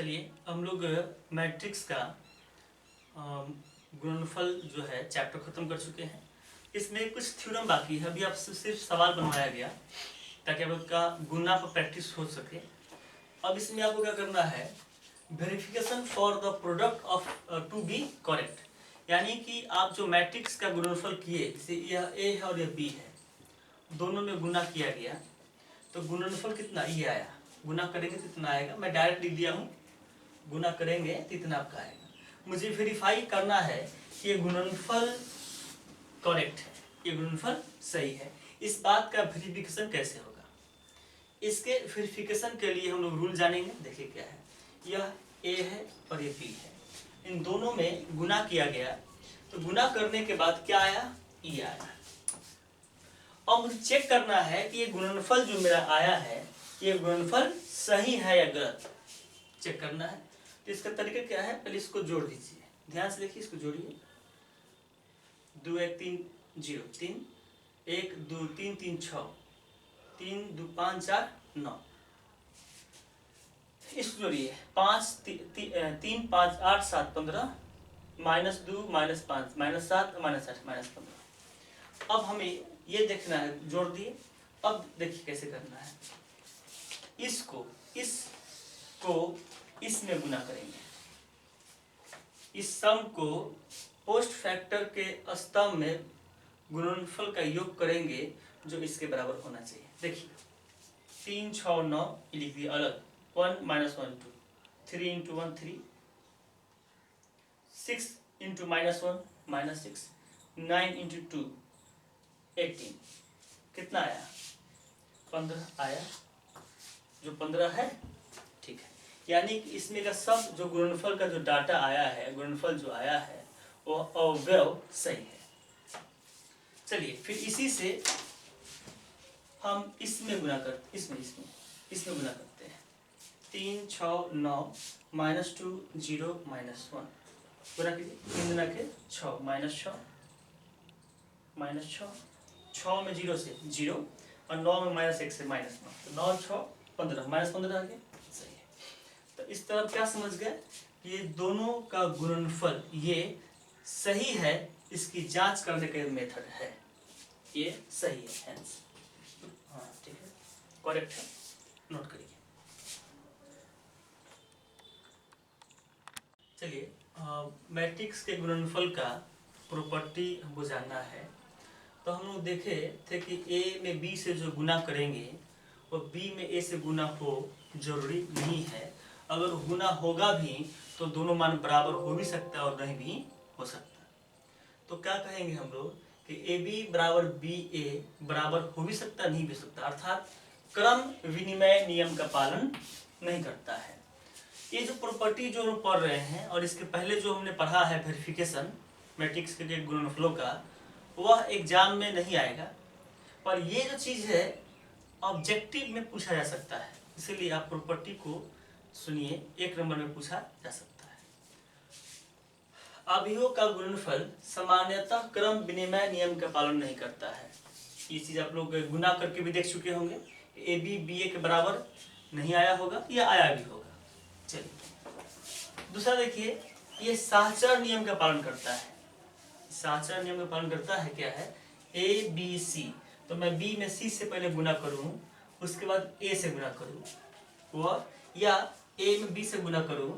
चलिए हम लोग मैट्रिक्स का गुणनफल जो है चैप्टर खत्म कर चुके हैं। इसमें कुछ थ्योरम बाकी है, अभी आपसे सिर्फ सवाल बनवाया गया ताकि आपका गुणा पर प्रैक्टिस हो सके। अब इसमें आपको क्या करना है, verification for the product of to be correct, यानी कि आप जो मैट्रिक्स का गुणनफल किए, जैसे यह ए है और यह बी है, दोनों में गुना किया गया तो गुणनफल कितना ये आया, गुना करेंगे तो इतना आएगा। मैं डायरेक्ट लिख दिया हूँ, गुना करेंगे तो इतना आपका आएगा। मुझे वेरीफाई करना है कि ये गुणनफल करेक्ट है, ये गुणनफल सही है। इस बात का वेरिफिकेशन कैसे होगा, इसके वेरिफिकेशन के लिए हम लोग रूल जानेंगे। देखिए क्या है, यह ए है और ये बी है, इन दोनों में गुना किया गया तो गुना करने के बाद क्या आया, ई आया। अब मुझे चेक करना है कि ये गुणनफल जो मेरा आया है, ये गुणनफल सही है या गलत, चेक करना है। तो इसका तरीका क्या है, पहले इसको जोड़ दीजिए, ध्यान से देखिए, इसको जोड़िए। 2 1 3 0 3 1 2 3 3 6 3 2 5 4 9, इसको जोड़िए। 5 3 5 8 7 15 -2 -5 -7 -8 -15। अब हमें ये देखना है, जोड़ दिए। अब देखिए कैसे करना है, इसको इसमें गुना करेंगे, इस सम को पोस्ट फैक्टर के स्तंभ में गुणनफल का योग करेंगे जो इसके बराबर होना चाहिए। देखिए 3 6 9 लिख दिया अलग, 1 -1 2, 3 × 1 3, 6 × -1 -6, 9 × 2 18, कितना आया, 15 आया, जो 15 है, ठीक है। यानी कि इसमें का सब जो गुणनफल का जो डाटा आया है, गुणनफल जो आया है वो अवयव सही है। चलिए फिर इसी से हम इसमें गुना करते, इसमें गुना करते हैं। 3 6 9 -2 0 -1 गुना कीजिए, 3 गुना के 6 -6 6 में 0 से 0 और 9 में -1 से -9, तो 9 6 15 -15 आ गया, सही है। तो इस तरह क्या समझ गए, ये दोनों का गुणनफल ये सही है, इसकी जांच करने का मेथड है, ये सही है, हेंस हाँ ठीक है, करेक्ट है, नोट करिए। चलिए मैट्रिक्स के गुणनफल का प्रॉपर्टी हमको जानना है। तो हम लोग देखे थे कि ए में बी से जो गुना करेंगे वो बी में ए से गुना हो जरूरी नहीं है। अगर गुना होगा भी तो दोनों मान बराबर हो भी सकता है और नहीं भी हो सकता। तो क्या कहेंगे हम लोग कि ए बी बराबर बी ए बराबर हो भी सकता नहीं भी सकता, अर्थात क्रम विनिमय नियम का पालन नहीं करता है। ये जो प्रॉपर्टी जो हम पढ़ रहे हैं और इसके पहले जो हमने पढ़ा है वेरिफिकेशन मैट्रिक्स के गुणनफलों का, वह एग्जाम में नहीं आएगा, पर ये जो चीज़ है ऑब्जेक्टिव में पूछा जा सकता है, इसीलिए आप प्रॉपर्टी को सुनिए, 1 नंबर में पूछा जा सकता है। अवयवों का गुणनफल सामान्यतः क्रम विनिमय नियम का पालन नहीं करता है। ये चीज़ आप लोग गुना करके भी देख चुके होंगे, ए बी बी ए के बराबर नहीं आया होगा या आया भी होगा। चलिए दूसरा देखिए, ये सहचर नियम का पालन करता है। सहचर नियम का पालन करता है, क्या है, ए बी सी, तो मैं बी में सी से पहले गुना करूं, उसके बाद ए से गुना करूं, वह या ए में बी से गुना करूं,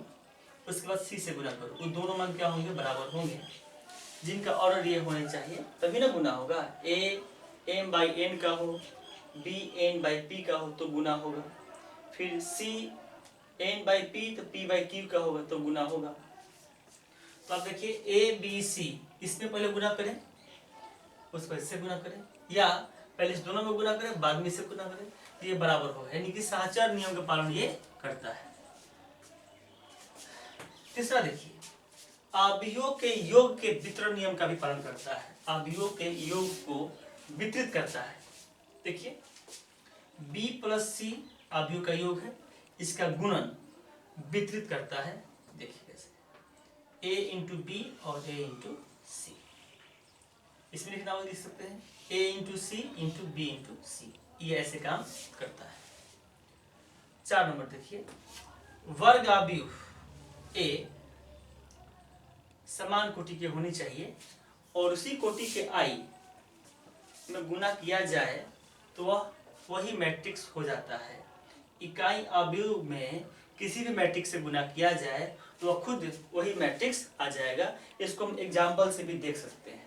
उसके बाद सी से गुना करूं, वो दोनों मान क्या होंगे, बराबर होंगे। जिनका ऑर्डर ये होने चाहिए तभी ना गुना होगा। ए m/n का हो, b n/p का हो तो गुना होगा, फिर c n/p तो p/q का होगा तो गुना होगा। तो आप देखिए ए बी सी, इसमें पहले गुना करें, उसको इससे गुना करें, या पहले इस दोनों में गुना करें बाद में इससे गुना करें, ये बराबर होगा, यानी कि सहचर नियम का पालन ये करता है। तीसरा देखिए, अवयवों के योग के वितरण नियम का भी पालन करता है, अवयवों के योग को वितरित करता है। देखिए b + c अवयव का योग है, इसका गुणन वितरित करता है। देखिए कैसे, a × b और a × c, इसमें लिखना लिख सकते हैं a × c × b × c, ये ऐसे काम करता है। 4 नंबर देखिए, वर्ग अवयव ए समान कोटि के होनी चाहिए और उसी कोटि के आई में गुना किया जाए तो वह वही मैट्रिक्स हो जाता है। इकाई अवयव में किसी भी मैट्रिक्स से गुना किया जाए तो वह खुद वही मैट्रिक्स आ जाएगा। इसको हम एग्जाम्पल से भी देख सकते हैं।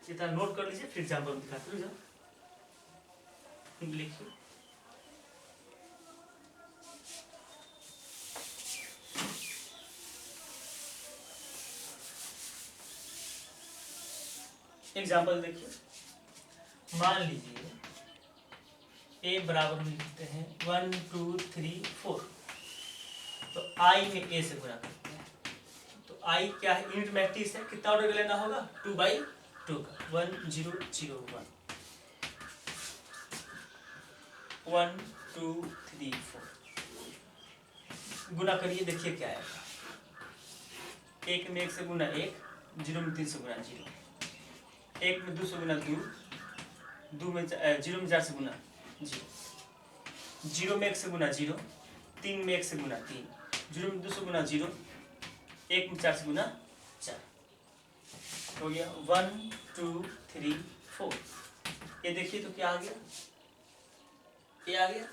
इतना नोट कर लीजिए, फिर एग्जाम्पल दिखाते हैं। लिखिए एग्जाम्पल देखिए, मान लीजिए ए बराबर हम लिखते हैं 1 2 3 4। तो आई में ए से गुणा करते हैं। तो आई क्या है? यूनिट मैट्रिक्स है। कितना ऑर्डर लेना होगा? 2/2 का 1 0 0 1 1 2 3 4 गुना करिए, देखिए क्या आएगा। एक में 1 से गुना 1, 0 में 3 से गुना 0, 1 में 2 से गुना 2, 0 में 4 से गुना 0, 0 में 1 से गुना 0, 3 में 1 से गुना 3, 0 में 2 से गुना 0, 1 में 4 से गुना 4 हो गया। 1 2 3 4। ये देखिए तो क्या आ गया? ये आ गया।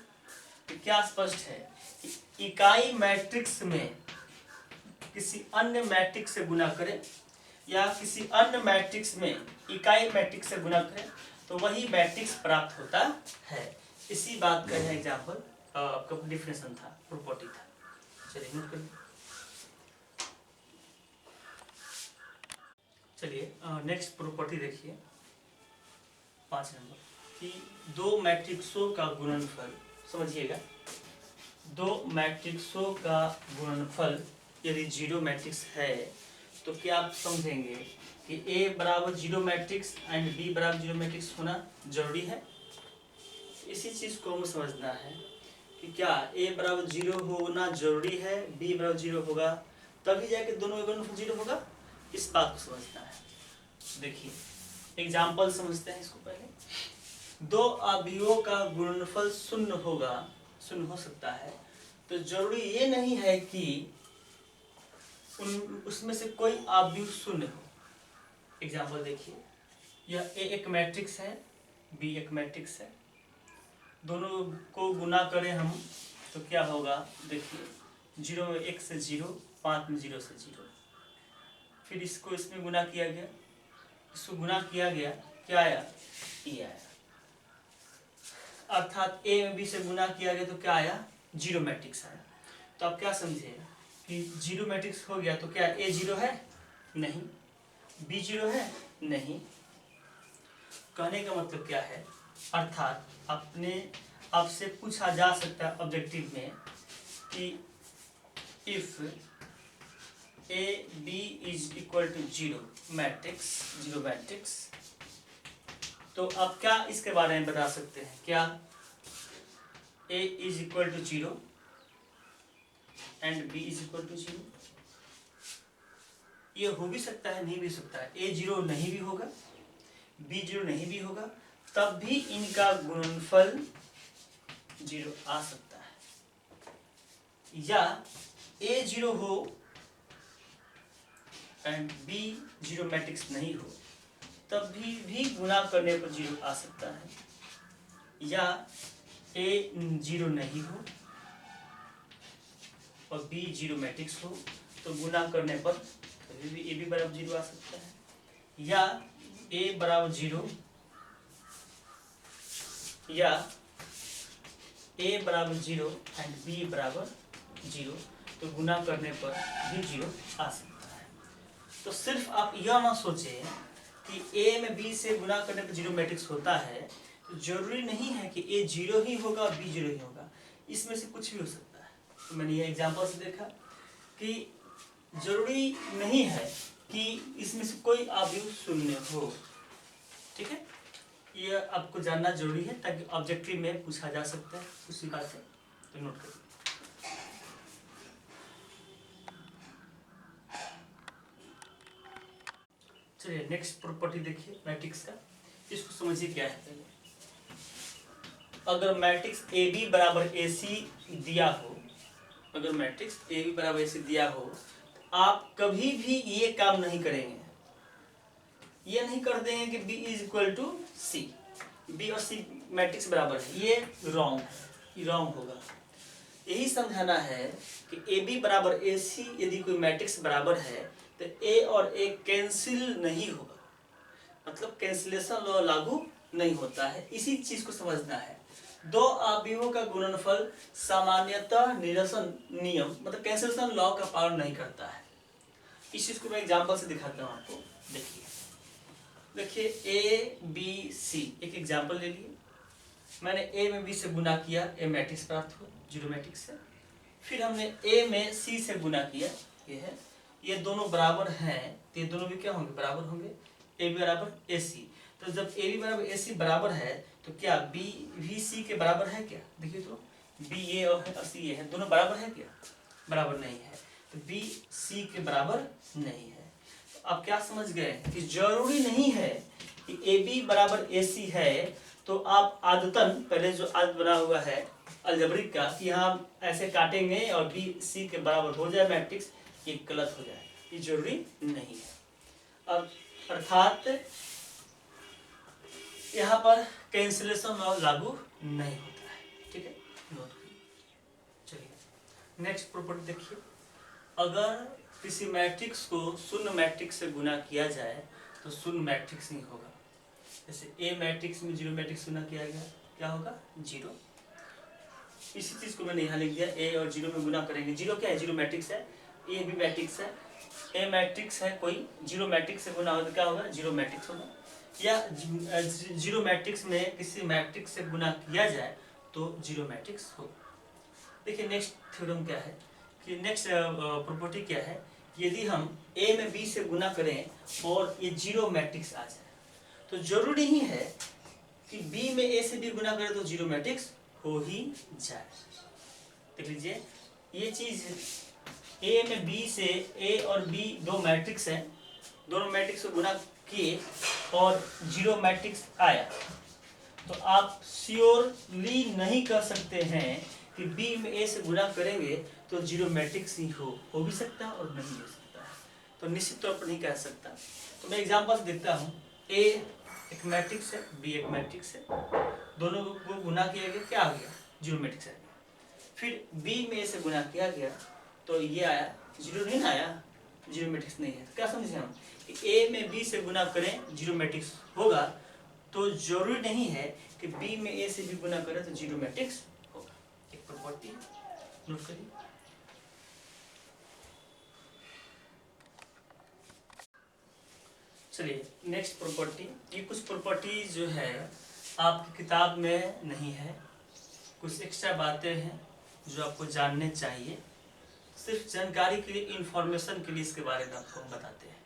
तो क्या स्पष्ट है कि इकाई मैट्रिक्स में किसी अन्य मैट्रिक्स से गुना करें या किसी अन्य मैट्रिक्स में इकाई मैट्रिक्स से गुना करें तो वही मैट्रिक्स प्राप्त होता है। इसी बात का है एग्जाम्पल, आपका डिफिनेशन था, प्रॉपर्टी था। चलिए नोट करिए। चलिए नेक्स्ट प्रॉपर्टी देखिए 5 नंबर कि दो मैट्रिक्सों का गुणनफल, समझिएगा, दो मैट्रिक्सों का गुणनफल यदि 0 मैट्रिक्स है तो क्या आप समझेंगे कि ए बराबर 0 मैट्रिक्स एंड बी बराबर 0 मैट्रिक्स होना जरूरी है। इसी चीज को हमें समझना है कि क्या ए बराबर 0 होना जरूरी है, बी बराबर 0 होगा तभी जाके दोनों का गुणनफल 0 होगा। इस बात को समझना है। देखिए एग्जाम्पल समझते हैं इसको। पहले दो अवयवों का गुणनफल शून्य होगा, शून्य हो सकता है, तो जरूरी ये नहीं है कि उसमें से कोई अवयव शून्य हो। एग्जाम्पल देखिए, यह ए एक मैट्रिक्स है, बी एक मैट्रिक्स है, दोनों को गुना करें हम तो क्या होगा? देखिए 0 में 1 से 0, 5 में 0 से 0, फिर इसको इसमें गुना किया गया, इसको गुना किया गया, क्या आया? ई आया। अर्थात ए में बी से गुना किया गया तो क्या आया? 0 मैट्रिक्स आया। तो आप क्या समझे कि 0 मैट्रिक्स हो गया तो क्या ए 0 है? नहीं। बी 0 है? नहीं। कहने का मतलब क्या है? अर्थात आपसे पूछा जा सकता है ऑब्जेक्टिव में कि if A B is equal to 0 matrix, तो आप क्या इसके बारे में बता सकते हैं? क्या A is equal to 0 and B is equal to 0? ये हो भी सकता है, नहीं भी सकता है। ए 0 नहीं भी होगा, बी 0 नहीं भी होगा, तब भी इनका गुणनफल 0 आ सकता है। या ए 0 हो एंड बी 0 मैट्रिक्स नहीं हो, तब भी गुना करने पर 0 आ सकता है। या ए 0 नहीं हो और बी 0 मैट्रिक्स हो तो गुना करने पर कभी भी ए भी बराबर 0 आ सकता है। या ए बराबर 0 या ए बराबर 0 एंड बी बराबर 0, तो गुना करने पर भी 0 आ सकता है। तो सिर्फ आप यह ना सोचें कि ए में बी से गुना करने पर 0 मैट्रिक्स होता है, तो जरूरी नहीं है कि ए 0 ही होगा बी 0 ही होगा, इसमें से कुछ भी हो सकता है। तो मैंने ये एग्जांपल से देखा कि जरूरी नहीं है कि इसमें से कोई अवयव शून्य हो। ठीक है, ये आपको जानना जरूरी है ताकि ऑब्जेक्टिव में पूछा जा सकता है उसी बात से। तो नोट करिए। चलिए नेक्स्ट प्रॉपर्टी देखिए मैट्रिक्स का। इसको समझिए क्या है। पहले अगर मैट्रिक्स ए बी बराबर ए सी दिया हो अगर मैट्रिक्स ए बी बराबर ए सी दिया हो, आप कभी भी ये काम नहीं करेंगे, ये नहीं कर देंगे कि B is equal to C, B और सी मैट्रिक्स बराबर है, ये रॉन्ग है, ये रॉन्ग होगा। यही समझाना है कि ए बी बराबर ए सी यदि कोई मैट्रिक्स बराबर है तो ए और ए कैंसिल नहीं होगा, मतलब कैंसिलेशन लॉ लागू नहीं होता है। इसी चीज को समझना है। दो अवयवों का गुणनफल सामान्यतः निरसन नियम मतलब कैंसिलेशन लॉ का पालन नहीं करता है। इस चीज को मैं एग्जांपल से दिखाता हूँ आपको। देखिए ए बी सी, एक एग्जांपल ले लिए। मैंने ए में बी से गुना किया, ए मैट्रिक्स प्राप्त हुआ, जीरो मैट्रिक्स से। फिर हमने ए में सी से गुना किया, ये है, ये दोनों बराबर हैं तो ये दोनों भी क्या होंगे, बराबर होंगे। ए बी बराबर ए सी, तो जब ए बी बराबर ए सी बराबर है तो क्या बी भी सी के बराबर है क्या? देखिए तो बी ए और सी ए है, दोनों बराबर है क्या? बराबर नहीं है, तो बी सी के बराबर नहीं है। तो आप क्या समझ गए कि जरूरी नहीं है कि ए बी बराबर ए सी है तो आप आदतन पहले जो आदत बना हुआ है अलजेब्रिक का कि हम ऐसे काटेंगे और बी सी के बराबर हो जाए मैट्रिक्स, ये गलत हो जाए, ये जरूरी नहीं है। अब अर्थात यहाँ पर कैंसिलेशन लॉ लागू नहीं होता है, ठीक है, नोट करिए। चलिए नेक्स्ट प्रॉपर्टी देखिए। अगर किसी मैट्रिक्स को शून्य मैट्रिक्स से गुना किया जाए तो शून्य मैट्रिक्स नहीं होगा। जैसे ए मैट्रिक्स में जीरो मैट्रिक्स गुना किया गया, क्या होगा? जीरो। इसी चीज को मैंने यहाँ लिख दिया, ए और जीरो में गुना करेंगे। जीरो क्या है? जीरो मैट्रिक्स है। ए भी मैट्रिक्स है, ए मैट्रिक्स है कोई, जीरो मैट्रिक्स से गुना हो तो क्या होगा? जीरो मैट्रिक्स होगा। या जीरो मैट्रिक्स में किसी मैट्रिक्स से गुना किया जाए तो जीरो मैट्रिक्स होगा। देखिए नेक्स्ट थ्योरम क्या है कि नेक्स्ट प्रॉपर्टी क्या है, यदि हम ए में बी से गुना करें और ये जीरो मैट्रिक्स आ जाए तो जरूरी नहीं है कि बी में ए से बी गुना करें तो जीरो मैट्रिक्स हो ही जाए। देख लीजिए ये चीज, ए में बी से ए और बी दो मैट्रिक्स हैं, दोनों मैट्रिक्स को गुना किए और जीरो मैट्रिक्स आया तो आप श्योरली नहीं कर सकते हैं कि बी में ए से गुना करेंगे तो जीरो मैट्रिक्स ही हो भी सकता है और नहीं हो सकता है, तो निश्चित तौर पर नहीं कह सकता। तो मैं एग्जांपल देता हूँ। ए एक मैट्रिक्स है, बी एक मैट्रिक्स है, दोनों को गुना किया गया, क्या आ गया? जीरो मैट्रिक्स आ गया। फिर बी में ए से गुना किया गया तो ये आया, जीरो नहीं आया, जीरो मैट्रिक्स नहीं है। तो क्या समझे हम कि ए में बी से गुना करें जीरो मैट्रिक्स होगा, तो जरूरी नहीं है कि बी में ए से भी गुना करें तो जीरो मैट्रिक्स होगा। एक प्रॉपर्टी है, नोट करिए। चलिए नेक्स्ट प्रॉपर्टी। ये कुछ प्रॉपर्टी जो है आपकी किताब में नहीं है, कुछ एक्स्ट्रा बातें हैं जो आपको जानने चाहिए, सिर्फ जानकारी के लिए, इंफॉर्मेशन के लिए इसके बारे में आपको हम बताते हैं।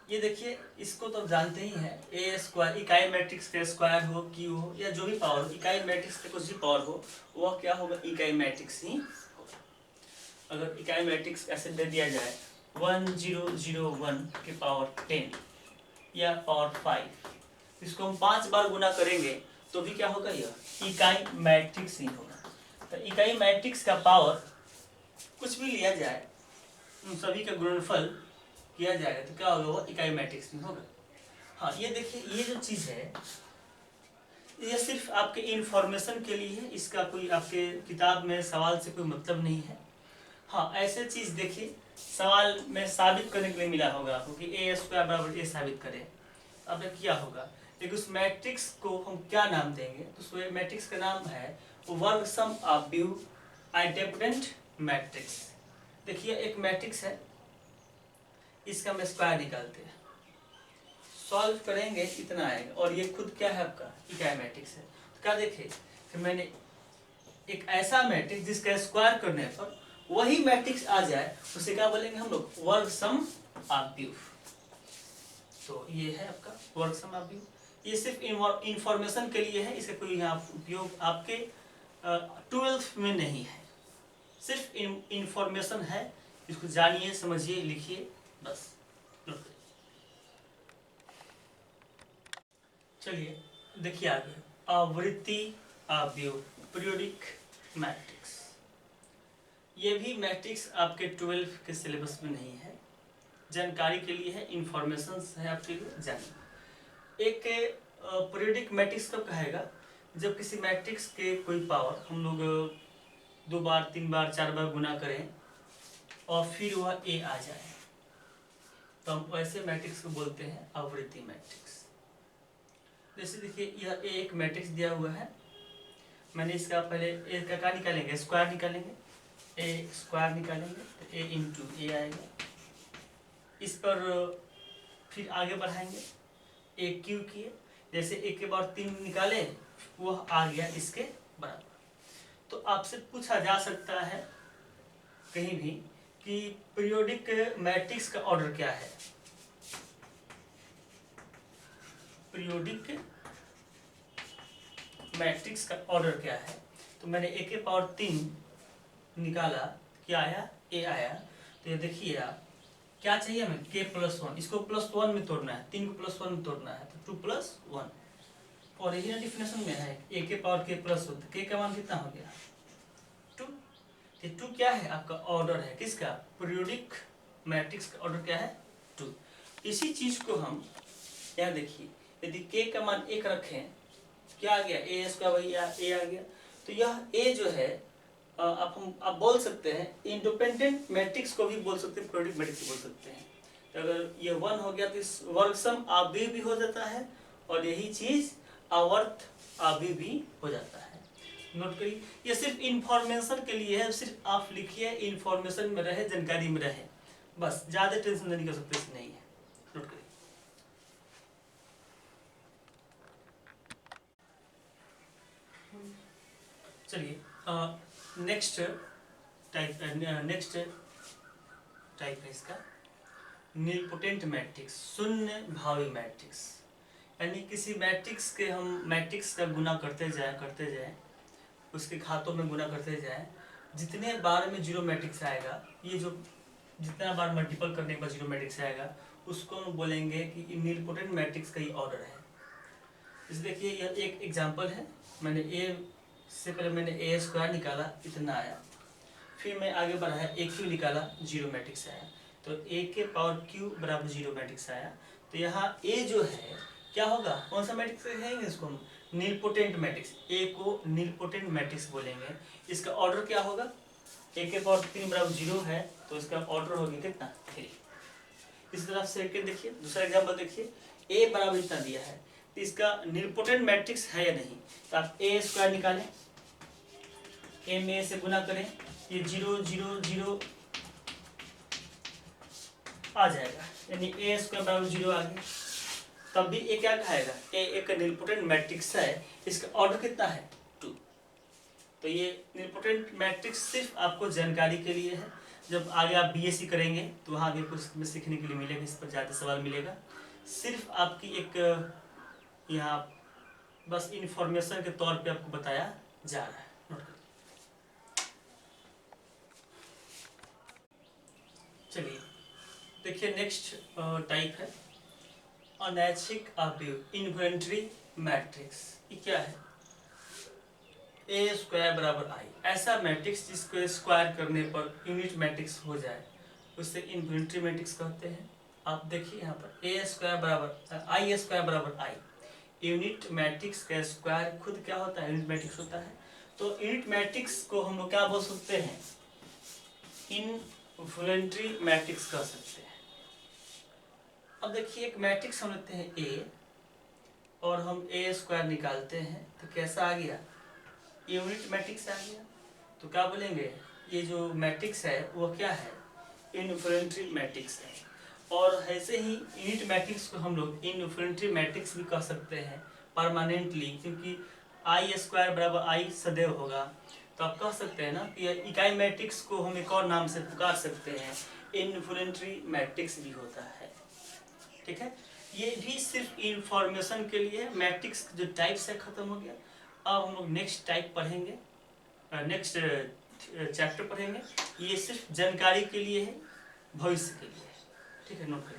ये देखिए, इसको तो जानते ही हैं, ए स्क्वायर इकाई मैट्रिक्स का स्क्वायर हो, क्यू हो या जो भी पावर हो, इकाई मैट्रिक्स का कुछ भी पावर हो वह क्या होगा? इकाई मैट्रिक्स ही होगा। अगर इकाई मैट्रिक्स ऐसे दे दिया जाए 1001 के पावर 10 या पावर 5, इसको हम 5 बार गुना करेंगे तो भी क्या होगा? यह इकाई मैट्रिक्स ही होगा। तो इकाई मैट्रिक्स का पावर कुछ भी लिया जाए, उन सभी का गुणनफल किया जाएगा तो क्या होगा? वो इकाई मैट्रिक्स में होगा। हाँ ये देखिए, ये जो चीज़ है ये सिर्फ आपके इंफॉर्मेशन के लिए है, इसका कोई आपके किताब में सवाल से कोई मतलब नहीं है। हाँ ऐसे चीज़ देखिए, सवाल में साबित करने के लिए मिला होगा आपको कि ए स्क्वायर बराबर ए साबित करें, आपने किया होगा। लेकिन उस मैट्रिक्स को हम क्या नाम देंगे? तो उस मैट्रिक्स का नाम है वर्ग सम अवयव आइडेंटिटी मैट्रिक्स। देखिए एक मैट्रिक्स है, इसका हम स्क्वायर निकालते हैं, सॉल्व करेंगे इतना आएगा, और ये खुद क्या है? आपका इकाई मैट्रिक्स है। तो क्या देखे कि मैंने एक ऐसा मैट्रिक्स जिसका स्क्वायर करने पर वही मैट्रिक्स आ जाए, उसे क्या बोलेंगे हम लोग? वर्ग सम अवयव। तो ये है आपका वर्ग सम अवयव। ये सिर्फ इंफॉर्मेशन के लिए है, इसका कोई यहाँ उपयोग आपके 12th में नहीं है, सिर्फ इंफॉर्मेशन है। इसको जानिए, समझिए, लिखिए, बस। चलिए देखिए आगे, आवृत्ति अवयव, पीरियोडिक मैट्रिक्स। ये भी मैट्रिक्स आपके 12 के सिलेबस में नहीं है, जानकारी के लिए है, इंफॉर्मेशन है आपके लिए जानिए। एक पीरियोडिक मैट्रिक्स कब कहेगा, जब किसी मैट्रिक्स के कोई पावर हम लोग 2 बार 3 बार 4 बार गुना करें और फिर वह ए आ जाए, तो हम ऐसे मैट्रिक्स को बोलते हैं आवृत्ति मैट्रिक्स। जैसे देखिए यह एक मैट्रिक्स दिया हुआ है, मैंने इसका पहले ए का क्या निकालेंगे, स्क्वायर निकालेंगे, ए स्क्वायर निकालेंगे तो ए इंटू ए आएगा। इस पर फिर आगे बढ़ाएंगे, ए क्यू किए, जैसे एक के बाद 3 निकाले वह आ गया इसके बराबर। तो आपसे पूछा जा सकता है कहीं भी कि पीरियोडिक मैट्रिक्स का ऑर्डर क्या है, पीरियोडिक मैट्रिक्स का ऑर्डर क्या है। तो मैंने ए के पावर 3 निकाला, क्या आया, ए आया। तो ये देखिए आप क्या चाहिए हमें, k प्लस 1, इसको प्लस 1 में तोड़ना है, 3 को प्लस 1 में तोड़ना है, तो 2 प्लस 1, और यही ना डिफिनेशन में है ए के पावर k प्लस 1, तो k का मान कितना हो गया 2। ये 2 क्या है आपका ऑर्डर है, किसका, पीरियोडिक मैट्रिक्स का ऑर्डर क्या है 2। इसी चीज को हम यहाँ देखिए, यदि k का मान 1 रखें, क्या आ गया, ए स्क्वायर वही ए आ गया। तो यह ए जो है आप बोल सकते हैं इंडिपेंडेंट मैट्रिक्स को भी बोल सकते हैं, पीरियोडिक मैट्रिक्स बोल सकते हैं। तो अगर ये 1 हो गया तो इस वर्ग सम आव्यूह भी हो जाता है, और यही चीज आवर्त आव्यूह भी हो जाता है। नोट करिए, ये सिर्फ इंफॉर्मेशन के लिए है, सिर्फ आप लिखिए इंफॉर्मेशन में रहे, जानकारी में रहे, बस ज्यादा टेंशन नहीं कर सकते, इसमें नहीं है। नोट करिए, चलिए नेक्स्ट टाइप है इसका नीलपोटेंट मैट्रिक्स, शून्य भावी मैट्रिक्स। यानी किसी मैट्रिक्स के हम मैट्रिक्स का गुना करते जाए, उसके खातों में गुना करते जाए, जितने बार में जीरो मैट्रिक्स आएगा, ये जो जितना बार मल्टीपल करने के बाद जीरो मैट्रिक्स आएगा, उसको हम बोलेंगे कि नीलपोटेंट मैट्रिक्स का ही ऑर्डर है। इस देखिए यह एक एग्जांपल है, मैंने ए से पहले मैंने ए स्क्वायर निकाला, इतना आया, फिर मैं आगे बढ़ाया ए क्यू निकाला, जीरो मैट्रिक्स आया, तो ए के पावर क्यू बराबर जीरो मैट्रिक्स आया। तो यहाँ ए जो है क्या होगा, कौन सा मैट्रिक्स है, इसको हम नीलपोटेंट मैट्रिक्स, ए को नीलपोटेंट मैट्रिक्स बोलेंगे। इसका ऑर्डर क्या होगा, ए के पावर 3 बराबर 0 है, तो इसका ऑर्डर होगा कितना 3। इस तरफ से देखिए दूसरा एग्जाम्पल देखिए, ए बराबर इतना दिया है, तो इसका नीलपोटेंट मैट्रिक्स है या नहीं, तो आप ए स्क्वायर निकालें, ए में से गुना करें, ये 0 0 0 आ जाएगा, यानी ए स्क्वायर बराबर 0 आ गया। तब भी ए क्या कहेगा, ए एक नीलपोटेंट मैट्रिक्स है, इसका ऑर्डर कितना है 2। तो ये नीलपोटेंट मैट्रिक्स सिर्फ आपको जानकारी के लिए है, जब आगे आप बीएससी करेंगे तो वहाँ आगे कुछ सीखने के लिए मिलेगा, इस पर ज़्यादा सवाल मिलेगा। सिर्फ आपकी एक यहाँ बस इंफॉर्मेशन के तौर पे आपको बताया जा रहा है। नोट करिए, चलिए देखिए नेक्स्ट टाइप है अनैच्छिक आव्यूह, इन्वॉलंटरी मैट्रिक्स। ये क्या है, ए स्क्वायर बराबर आई, ऐसा मैट्रिक्स जिसको स्क्वायर करने पर यूनिट मैट्रिक्स हो जाए, उससे इन्वॉलंटरी मैट्रिक्स कहते हैं। आप देखिए यहाँ पर ए स्क्वायर बराबर आई स्क्वायर बराबर आई, यूनिट मैट्रिक्स का स्क्वायर खुद क्या होता है, यूनिट मैट्रिक्स होता है। तो यूनिट मैट्रिक्स को हम लोग क्या बोल सकते हैं, इन्वॉलंटरी मैट्रिक्स कह सकते हैं। अब देखिए एक मैट्रिक्स हम लेते हैं ए, और हम ए स्क्वायर निकालते हैं, तो कैसा आ गया, यूनिट मैट्रिक्स आ गया। तो क्या बोलेंगे, ये जो मैट्रिक्स है वो क्या है, इन्वॉलंटरी मैट्रिक्स है। और ऐसे ही यूनिट मैट्रिक्स को हम लोग इन्वॉलंटरी मैट्रिक्स भी कह सकते हैं परमानेंटली, क्योंकि आई स्क्वायर बराबर आई सदैव होगा। तो आप कह सकते हैं ना कि इकाई मैट्रिक्स को हम एक और नाम से पुकार सकते हैं, इन्वॉलंटरी मैट्रिक्स भी होता है। ठीक है, ये भी सिर्फ इंफॉर्मेशन के लिए, मैट्रिक्स जो टाइप्स है खत्म हो गया। अब हम लोग नेक्स्ट टाइप पढ़ेंगे, नेक्स्ट चैप्टर पढ़ेंगे, ये सिर्फ जानकारी के लिए है, भविष्य के लिए। ठीक है, नोट करें।